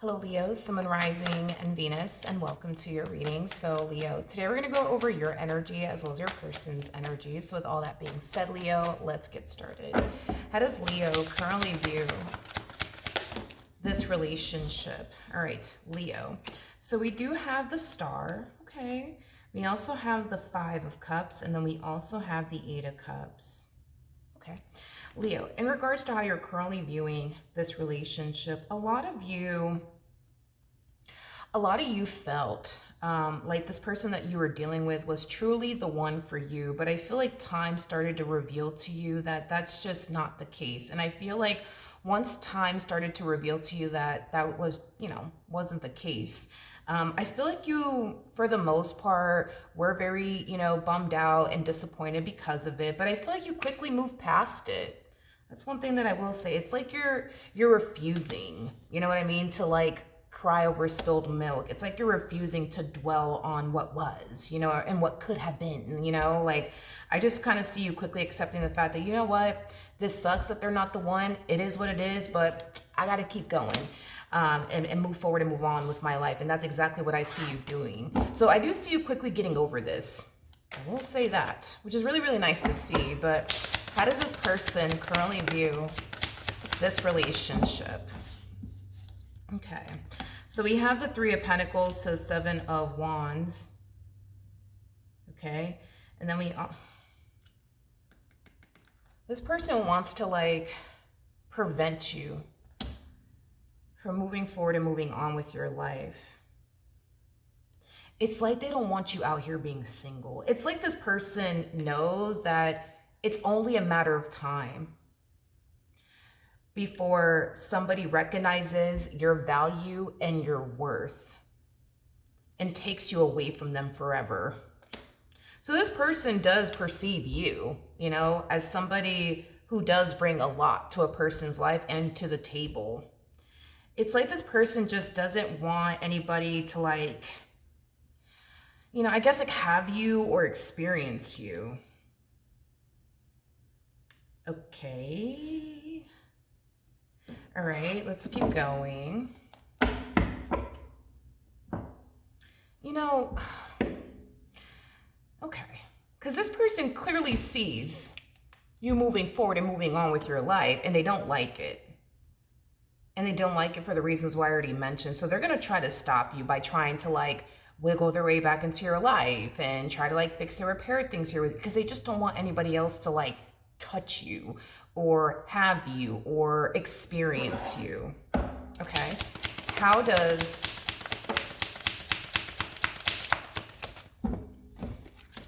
Hello Leo, Sun, Rising, and Venus, and welcome to your reading. So Leo, today we're going to go over your energy as well as your person's energy. So with all that being said, Leo, let's get started. How does Leo currently view this relationship? All right, Leo. So we do have the Star, okay? We also have the Five of Cups, and then we also have the Eight of Cups. Okay. Leo, in regards to how you're currently viewing this relationship, a lot of you felt like this person that you were dealing with was truly the one for you, but I feel like time started to reveal to you that that's just not the case. And I feel like once time started to reveal to you that that was, wasn't the case, I feel like you, for the most part, were very, bummed out and disappointed because of it. But I feel like you quickly moved past it. That's one thing that I will say. It's like you're refusing, you know what I mean, to like cry over spilled milk. It's like you're refusing to dwell on what was, and what could have been, like I just kind of see you quickly accepting the fact that, you know what, this sucks that they're not the one. It is what it is, but I got to keep going. And move forward and move on with my life. And that's exactly what I see you doing. So I do see you quickly getting over this. I will say that, which is really, really nice to see. But how does this person currently view this relationship? Okay. So we have the Three of Pentacles to the Seven of Wands. Okay. And then this person wants to like prevent you from moving forward and moving on with your life. It's like they don't want you out here being single. It's like this person knows that it's only a matter of time before somebody recognizes your value and your worth and takes you away from them forever. So this person does perceive you, as somebody who does bring a lot to a person's life and to the table. It's like this person just doesn't want anybody to like, I guess like have you or experience you. Okay. All right, let's keep going. Okay. Because this person clearly sees you moving forward and moving on with your life, and they don't like it. And they don't like it for the reasons why I already mentioned. So they're going to try to stop you by trying to like wiggle their way back into your life and try to like fix and repair things here, because they just don't want anybody else to like touch you or have you or experience you. Okay. How does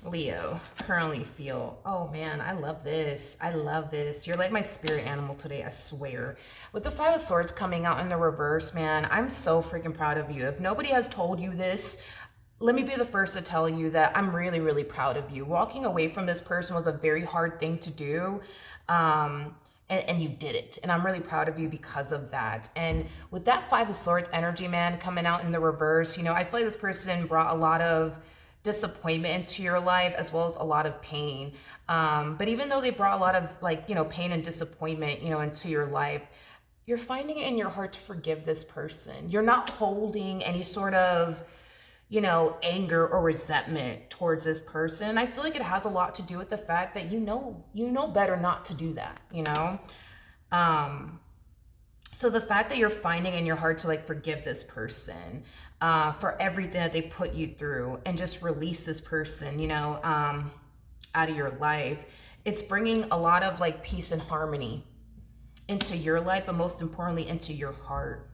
Leo currently feel? Oh man, I love this. I love this. You're like my spirit animal today, I swear. With the Five of Swords coming out in the reverse, man, I'm so freaking proud of you. If nobody has told you this, let me be the first to tell you that I'm really, really proud of you. Walking away from this person was a very hard thing to do. And you did it. And I'm really proud of you because of that. And with that Five of Swords energy, man, coming out in the reverse, I feel like this person brought a lot of disappointment into your life as well as a lot of pain. But even though they brought a lot of like, pain and disappointment, into your life, you're finding it in your heart to forgive this person. You're not holding any sort of, anger or resentment towards this person. I feel like it has a lot to do with the fact that you know better not to do that, So the fact that you're finding in your heart to like forgive this person for everything that they put you through and just release this person, out of your life, it's bringing a lot of like peace and harmony into your life, but most importantly into your heart.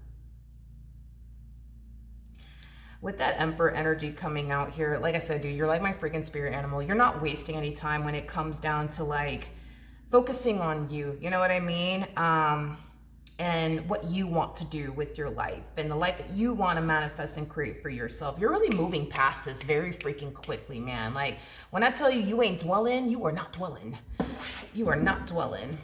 With that Emperor energy coming out here, like I said, dude, you're like my freaking spirit animal. You're not wasting any time when it comes down to like focusing on you. You know what I mean? And what you want to do with your life and the life that you want to manifest and create for yourself. You're really moving past this very freaking quickly, man. Like when I tell you you ain't dwelling, you are not dwelling. You are not dwelling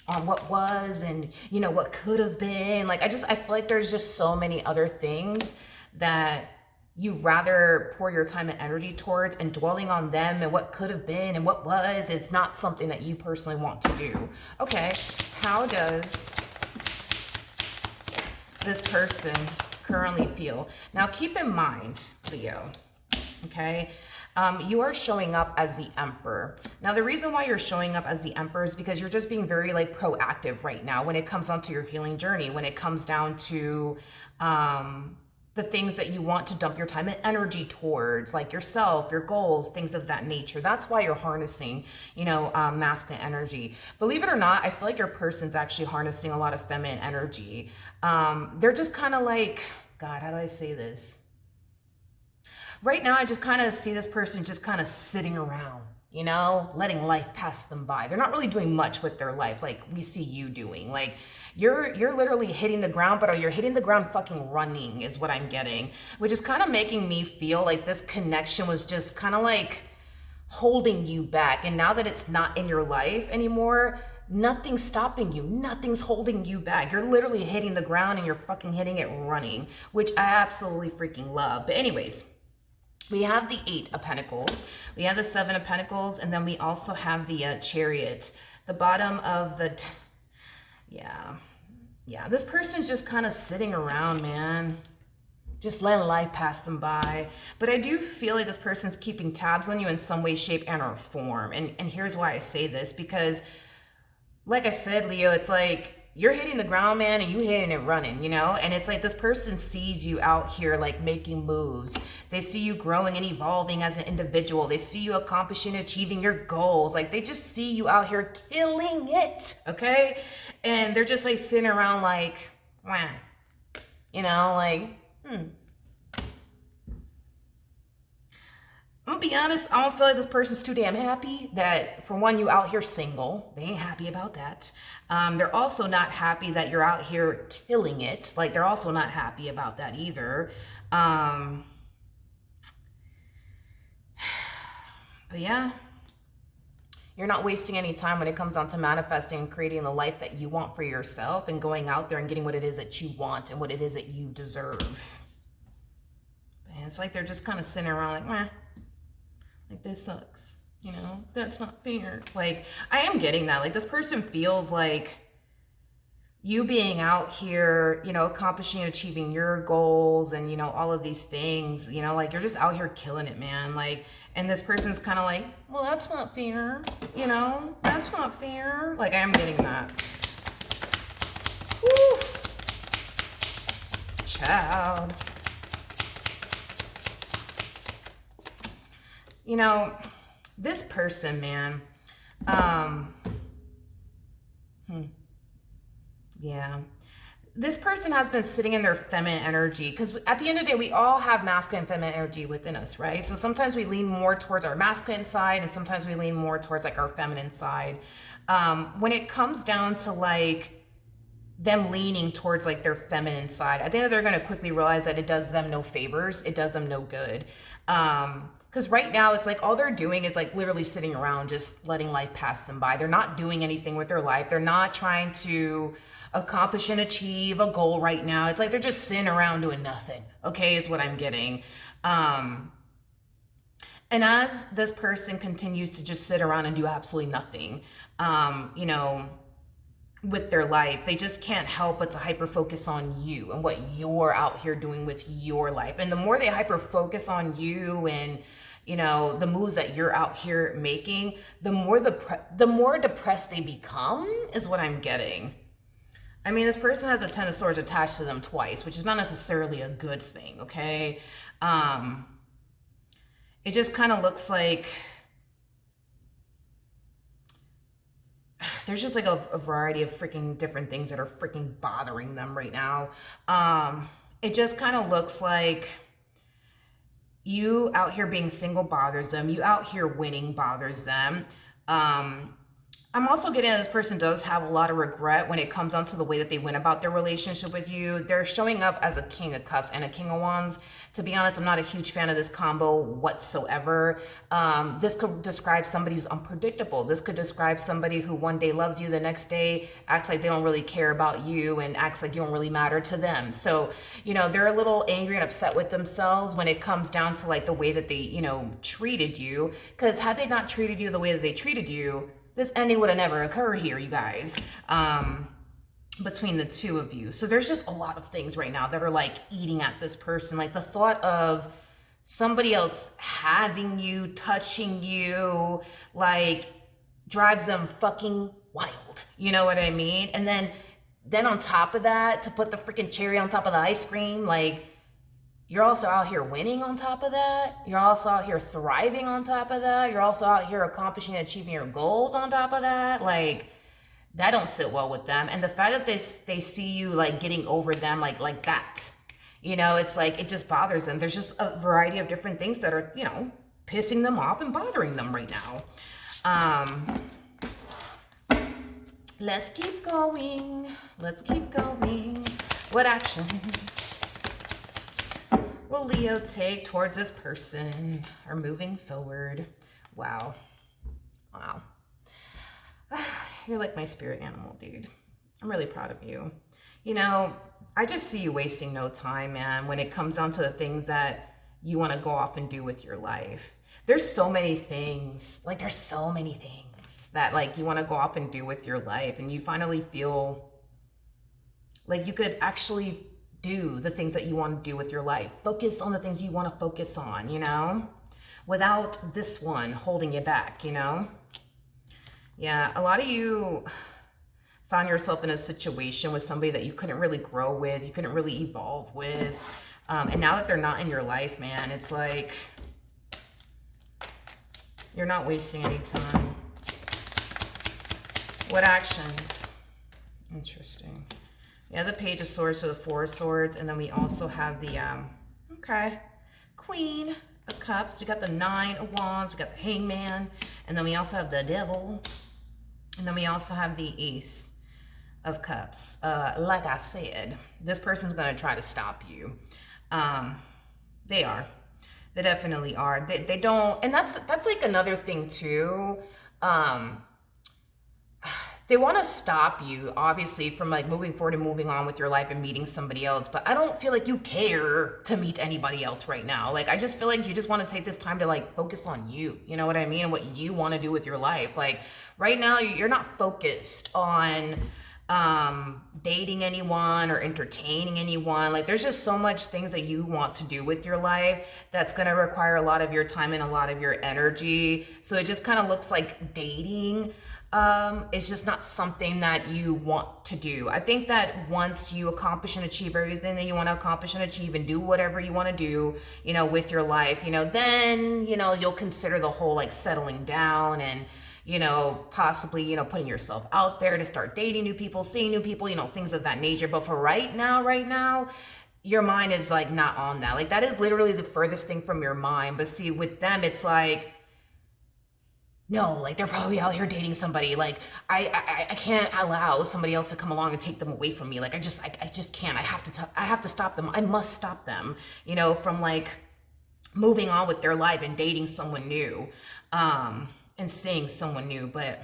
on what was and, what could have been. Like I feel like there's just so many other things that you rather pour your time and energy towards, and dwelling on them and what could have been and what was is not something that you personally want to do. Okay, how does this person currently feel. Now, keep in mind, Leo, okay? You are showing up as the Emperor. Now, the reason why you're showing up as the Emperor is because you're just being very like proactive right now when it comes down to your healing journey, when it comes down to the things that you want to dump your time and energy towards, like yourself, your goals, things of that nature. That's why you're harnessing, masculine energy. Believe it or not, I feel like your person's actually harnessing a lot of feminine energy. They're just kind of like, God, how do I say this? Right now, I just kind of see this person just kind of sitting around, letting life pass them by. They're not really doing much with their life like we see you doing. Like you're literally hitting the ground, but you're hitting the ground fucking running is what I'm getting, which is kind of making me feel like this connection was just kind of like holding you back. And now that it's not in your life anymore, nothing's stopping you. Nothing's holding you back. You're literally hitting the ground and you're fucking hitting it running, which I absolutely freaking love. But anyways, we have the 8 of Pentacles, we have the 7 of Pentacles, and then we also have the Chariot. The bottom of the, yeah, this person's just kind of sitting around, man. Just letting life pass them by. But I do feel like this person's keeping tabs on you in some way, shape, and or form. And here's why I say this, because like I said, Leo, it's like, you're hitting the ground, man, and you hitting it running, and it's like this person sees you out here like making moves. They see you growing and evolving as an individual. They see you accomplishing, achieving your goals. Like they just see you out here killing it, okay? And they're just like sitting around like, wah, I'm gonna be honest, I don't feel like this person's too damn happy that, for one, you out here single. They ain't happy about that. They're also not happy that you're out here killing it. Like, they're also not happy about that either. But yeah, you're not wasting any time when it comes down to manifesting and creating the life that you want for yourself and going out there and getting what it is that you want and what it is that you deserve. And it's like they're just kind of sitting around like, meh. Like, this sucks, that's not fair. Like, I am getting that. Like, this person feels like you being out here, accomplishing and achieving your goals and, all of these things, like, you're just out here killing it, man. Like, and this person's kind of like, well, that's not fair, that's not fair. Like, I am getting that. Woo. Child. This person, man, yeah, this person has been sitting in their feminine energy, because at the end of the day, we all have masculine and feminine energy within us, right? So sometimes we lean more towards our masculine side and sometimes we lean more towards like our feminine side. When it comes down to like them leaning towards like their feminine side, I think that they're going to quickly realize that it does them no favors. It does them no good. Because right now it's like all they're doing is like literally sitting around just letting life pass them by. They're not doing anything with their life. They're not trying to accomplish and achieve a goal right now. It's like they're just sitting around doing nothing, okay, is what I'm getting. And as this person continues to just sit around and do absolutely nothing, with their life, they just can't help but to hyper focus on you and what you're out here doing with your life. And the more they hyper focus on you and the moves that you're out here making, the more depressed they become is what I'm getting. I mean, this person has a 10 of Swords attached to them twice, which is not necessarily a good thing, okay? It just kind of looks like there's just like a variety of freaking different things that are freaking bothering them right now. It just kind of looks like you out here being single bothers them. You out here winning bothers them. I'm also getting that this person does have a lot of regret when it comes down to the way that they went about their relationship with you. They're showing up as a King of Cups and a King of Wands. To be honest, I'm not a huge fan of this combo whatsoever. This could describe somebody who's unpredictable. This could describe somebody who one day loves you, the next day acts like they don't really care about you and acts like you don't really matter to them. So, they're a little angry and upset with themselves when it comes down to like the way that they, treated you. Because had they not treated you the way that they treated you, this ending would have never occurred here, you guys. between the two of you. So there's just a lot of things right now that are like eating at this person. Like the thought of somebody else having you, touching you, like drives them fucking wild. You know what I mean? And then on top of that, to put the freaking cherry on top of the ice cream, like you're also out here winning on top of that. You're also out here thriving on top of that. You're also out here accomplishing and achieving your goals on top of that. Like that don't sit well with them. And the fact that they see you like getting over them like that, you know, it's like it just bothers them. There's just a variety of different things that are, you know, pissing them off and bothering them right now. Let's keep going. Let's keep going. What actions will Leo take towards this person or moving forward? Wow. Wow. You're like my spirit animal, dude. I'm really proud of you. You know, I just see you wasting no time, man, when it comes down to the things that you want to go off and do with your life. There's so many things, like there's so many things that like you want to go off and do with your life, and you finally feel like you could actually do the things that you want to do with your life. Focus on the things you want to focus on, you know, without this one holding you back, you know? Yeah, a lot of you found yourself in a situation with somebody that you couldn't really grow with, you couldn't really evolve with. And now that they're not in your life, man, it's like you're not wasting any time. What actions? Interesting. Yeah, the Page of Swords to the Four of Swords, and then we also have the, Queen of Cups. We got the Nine of Wands, we got the Hangman, and then we also have the Devil, and then we also have the Ace of Cups. Like I said, this person's gonna try to stop you. They are. They definitely are. They don't, and that's like another thing too. They want to stop you, obviously, from like moving forward and moving on with your life and meeting somebody else. But I don't feel like you care to meet anybody else right now. Like, I just feel like you just want to take this time to like focus on you. You know what I mean? And what you want to do with your life. Like right now, you're not focused on dating anyone or entertaining anyone. Like there's just so much things that you want to do with your life that's going to require a lot of your time and a lot of your energy. So it just kind of looks like dating it's just not something that you want to do. I think that once you accomplish and achieve everything that you want to accomplish and achieve and do whatever you want to do, you know, with your life, you know, then, you know, you'll consider the whole like settling down and, you know, possibly, you know, putting yourself out there to start dating new people, seeing new people, you know, things of that nature. But for right now, your mind is like not on that. Like that is literally the furthest thing from your mind. But see, with them, it's like, no, like they're probably out here dating somebody. Like I can't allow somebody else to come along and take them away from me. Like I just can't. I have to stop them. I must stop them, you know, from like moving on with their life and dating someone new, and seeing someone new. But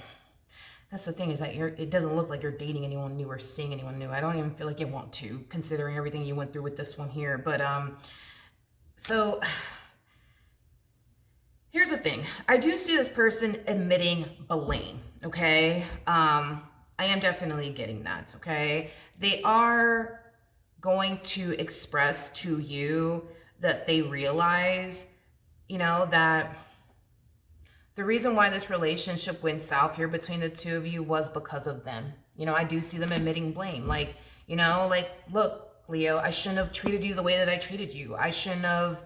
that's the thing, is that it doesn't look like you're dating anyone new or seeing anyone new. I don't even feel like you want to, considering everything you went through with this one here. But so here's the thing. I do see this person admitting blame, okay? I am definitely getting that, okay? They are going to express to you that they realize, you know, that the reason why this relationship went south here between the two of you was because of them. You know, I do see them admitting blame. Like, you know, like, look, Leo, I shouldn't have treated you the way that I treated you. I shouldn't have,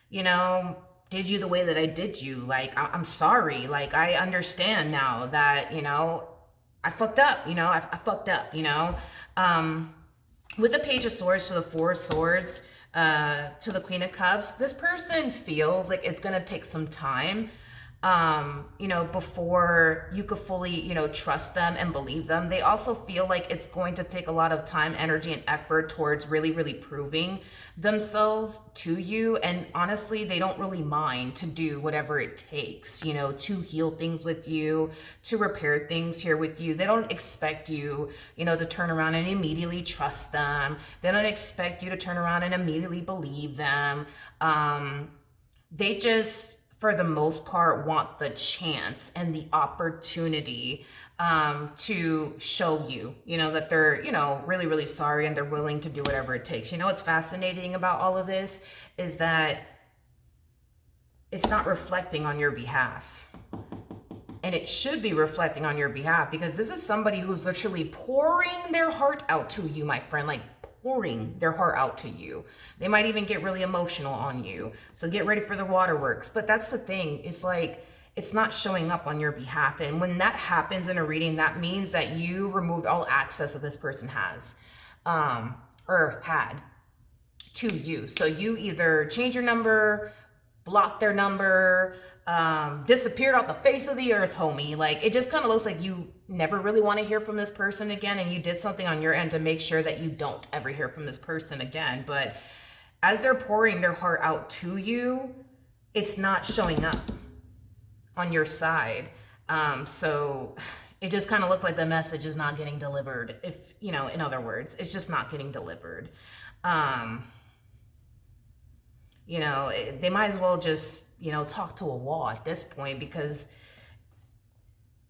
you know, did you the way that I did you. Like, I'm sorry. Like, I understand now that, you know, I fucked up, you know, I fucked up, you know. With the Page of Swords to the Four of Swords, to the Queen of Cups, this person feels like it's going to take some time, you know, before you could fully, you know, trust them and believe them. They also feel like it's going to take a lot of time, energy, and effort towards really, really proving themselves to you. And honestly, they don't really mind to do whatever it takes, you know, to heal things with you, to repair things here with you. They don't expect you, you know, to turn around and immediately trust them. They don't expect you to turn around and immediately believe them. They just for the most part, want the chance and the opportunity to show you, that they're, really, really sorry and they're willing to do whatever it takes. What's fascinating about all of this is that it's not reflecting on your behalf. And it should be reflecting on your behalf, because this is somebody who's literally pouring their heart out to you, my friend, like pouring their heart out to you. They might even get really emotional on you. So get ready for the waterworks. But that's the thing. It's like, it's not showing up on your behalf. And when that happens in a reading, that means that you removed all access that this person has, or had, to you. So you either change your number, block their number, disappeared off the face of the earth, homie. Like, it just kind of looks like you never really want to hear from this person again, and you did something on your end to make sure that you don't ever hear from this person again. But as they're pouring their heart out to you, it's not showing up on your side. So it just kind of looks like the message is not getting delivered. If, in other words, it's just not getting delivered. They might as well just, talk to a wall at this point, because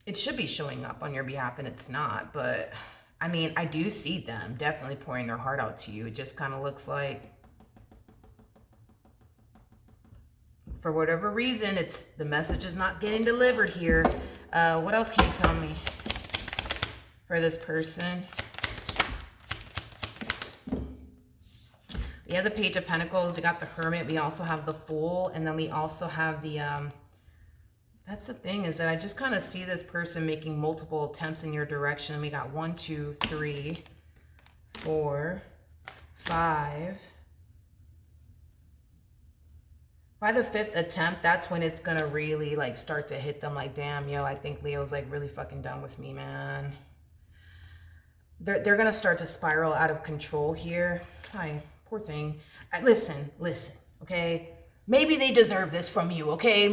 it should be showing up on your behalf and it's not. But I mean, I do see them definitely pouring their heart out to you. It just kind of looks like, for whatever reason, the message is not getting delivered here. What else can you tell me for this person? We have the Page of Pentacles, we got the Hermit, we also have the Fool, and then we also have the, that's the thing, is that I just kind of see this person making multiple attempts in your direction. We got 1, 2, 3, 4, 5. By the 5th attempt, that's when it's gonna really like start to hit them like, damn, yo, I think Leo's like really fucking done with me, man. They're gonna start to spiral out of control here. Hi. Poor thing. Listen, okay? Maybe they deserve this from you, okay?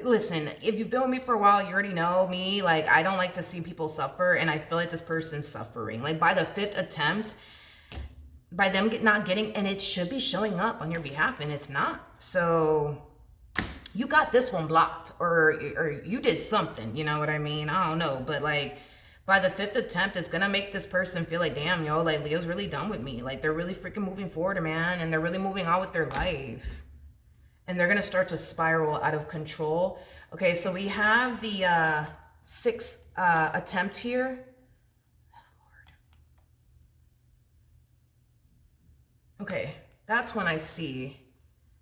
Listen, if you've been with me for a while, you already know me. Like, I don't like to see people suffer, and I feel like this person's suffering. Like, by the 5th attempt, by them not getting, and it should be showing up on your behalf, and it's not. So you got this one blocked, or you did something, you know what I mean? I don't know, but like, by the 5th attempt, it's gonna make this person feel like, damn, yo, like Leo's really done with me. Like, they're really freaking moving forward, man, and they're really moving on with their life. And they're gonna start to spiral out of control. Okay, so we have the 6th attempt here. Okay, that's when I see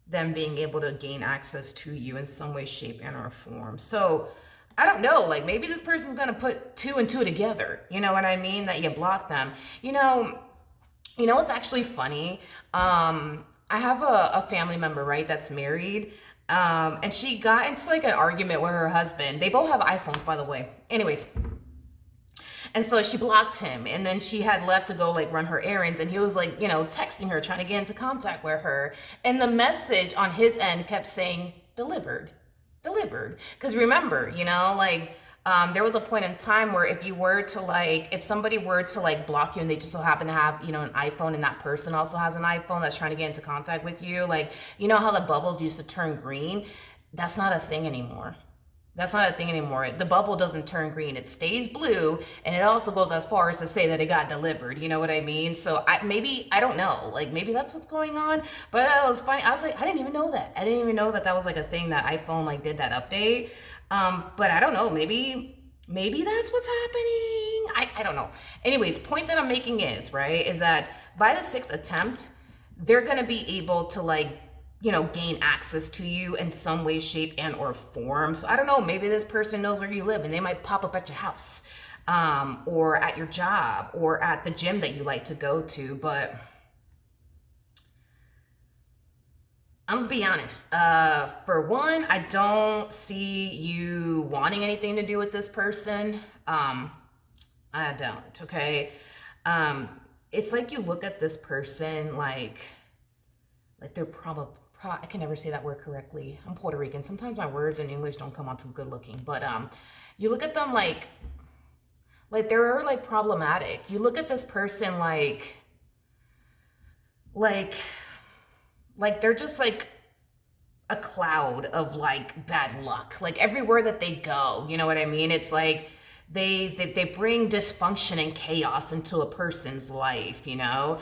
them being able to gain access to you in some way, shape, and or form. So I don't know, like maybe this person's gonna put 2 and 2 together. You know what I mean? That you block them. You know what's actually funny? I have a family member, right, that's married. And she got into like an argument with her husband. They both have iPhones, by the way. Anyways. And so she blocked him, and then she had left to go like run her errands, and he was like, texting her, trying to get into contact with her. And the message on his end kept saying, delivered. Because remember, there was a point in time where if somebody were to like block you and they just so happen to have, an iPhone, and that person also has an iPhone that's trying to get into contact with you, like, how the bubbles used to turn green? That's not a thing anymore. The bubble doesn't turn green. It stays blue, and it also goes as far as to say that it got delivered. You know what I mean? So I don't know. Like, maybe that's what's going on. But it was funny. I was like, I didn't even know that. That was like a thing, that iPhone like did that update. But I don't know. Maybe that's what's happening. I don't know. Anyways, point that I'm making is that by the 6th attempt, they're going to be able to like, gain access to you in some way, shape, and or form. So I don't know, maybe this person knows where you live and they might pop up at your house, or at your job, or at the gym that you like to go to. But I'm gonna be honest. For one, I don't see you wanting anything to do with this person. I don't, okay? It's like you look at this person like they're probably, I can never say that word correctly. I'm Puerto Rican. Sometimes my words in English don't come out too good looking. But you look at them like they're like problematic. You look at this person like they're just like a cloud of like bad luck. Like everywhere that they go, you know what I mean? It's like they bring dysfunction and chaos into a person's life, you know?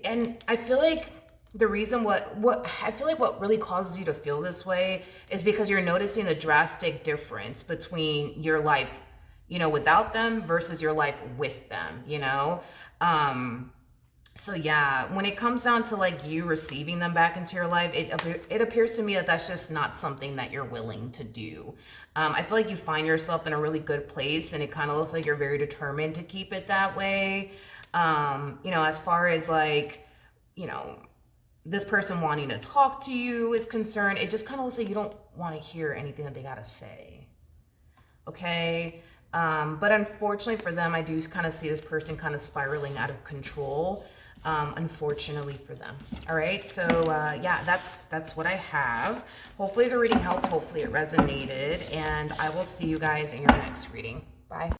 And I feel like the reason what I feel like what really causes you to feel this way is because you're noticing the drastic difference between your life, you know, without them versus your life with them, you know? So yeah, when it comes down to like you receiving them back into your life, it appears to me that that's just not something that you're willing to do. I feel like you find yourself in a really good place, and it kind of looks like you're very determined to keep it that way. You know, as far as like, you know, this person wanting to talk to you is concerned, it just kind of looks like you don't want to hear anything that they gotta say. Okay. But unfortunately for them, I do kind of see this person kind of spiraling out of control. Unfortunately for them. All right. So yeah, that's what I have. Hopefully the reading helped. Hopefully it resonated, and I will see you guys in your next reading. Bye.